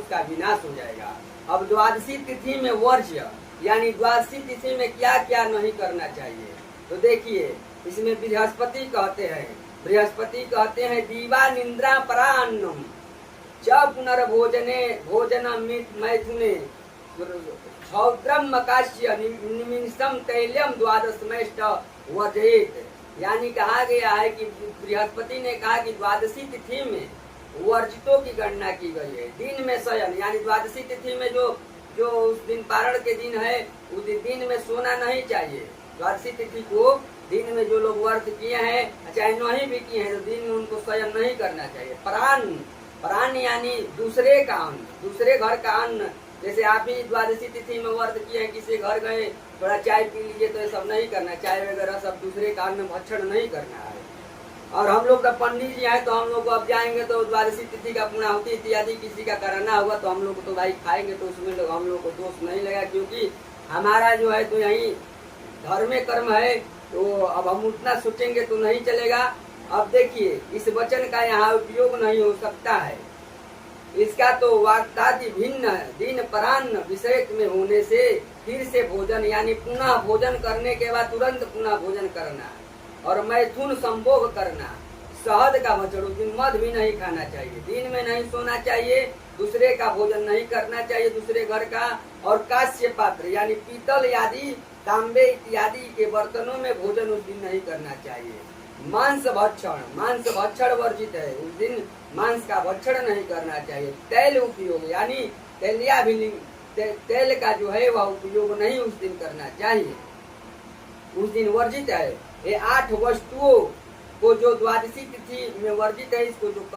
उसका विनाश हो जाएगा। अब द्वादशी तिथि में वर्ज्य यानी द्वादशी तिथि में क्या क्या नहीं करना चाहिए, तो देखिए इसमें बृहस्पति कहते हैं दीवा निंद्रा परान्नम च पुनर्भोजने भोजन मैथुने क्षौद्रम मकाश्य निमिषम तैल्यम द्वादशमेष्ट वर्जित। यानी कहा गया है कि बृहस्पति ने कहा कि द्वादशी तिथि में वर्जितों की गणना की गई है। दिन में शयन यानी द्वादशी तिथि में जो जो उस दिन पारण के दिन है उस दिन में सोना नहीं चाहिए। द्वादशी तिथि को दिन में जो लोग व्रत किए हैं चाहे नहीं भी किए हैं तो दिन में उनको शयन नहीं करना चाहिए। परान यानी दूसरे का अन्न, दूसरे घर का अन्न। जैसे आप ही द्वादशी तिथि में व्रत किए हैं, किसी घर गए थोड़ा चाय पी लीजिए, तो ये सब नहीं करना। चाय वगैरह सब दूसरे का अन्न भक्षण नहीं करना है। और हम लोग का पंडित जी हैं तो हम लोग को अब जाएंगे तो द्वादशी तिथि का पूर्णाहुति इत्यादि किसी का कराना होगा तो हम लोग तो भाई खाएंगे, तो उसमें लोग हम लोग को दोष नहीं लगा, क्योंकि हमारा जो है तो यही धर्म में कर्म है। तो अब हम उतना सोचेंगे तो नहीं चलेगा। अब देखिए इस वचन का यहाँ उपयोग नहीं हो सकता है। इसका तो वाक्यादि भिन्न दिन परान्न विषय में होने से फिर से भोजन यानी पुनः भोजन करने के बाद तुरंत पुनः भोजन करना और मैथुन संभोग करना, शहद का भक्षण, उस दिन मध भी नहीं खाना चाहिए, दिन में नहीं सोना चाहिए, दूसरे का भोजन नहीं करना चाहिए दूसरे घर का। और कांस्य पात्र यानी पीतल आदि तांबे इत्यादि के बर्तनों में भोजन उस दिन नहीं करना चाहिए। मांस भक्षण वर्जित है, उस दिन मांस का भक्षण नहीं करना चाहिए। तैल उपयोग यानी तेल का जो है वह उपयोग नहीं उस दिन करना चाहिए, उस दिन वर्जित है। ये 8 वस्तुओं को जो द्वादशी तिथि में वर्जित है इसको जो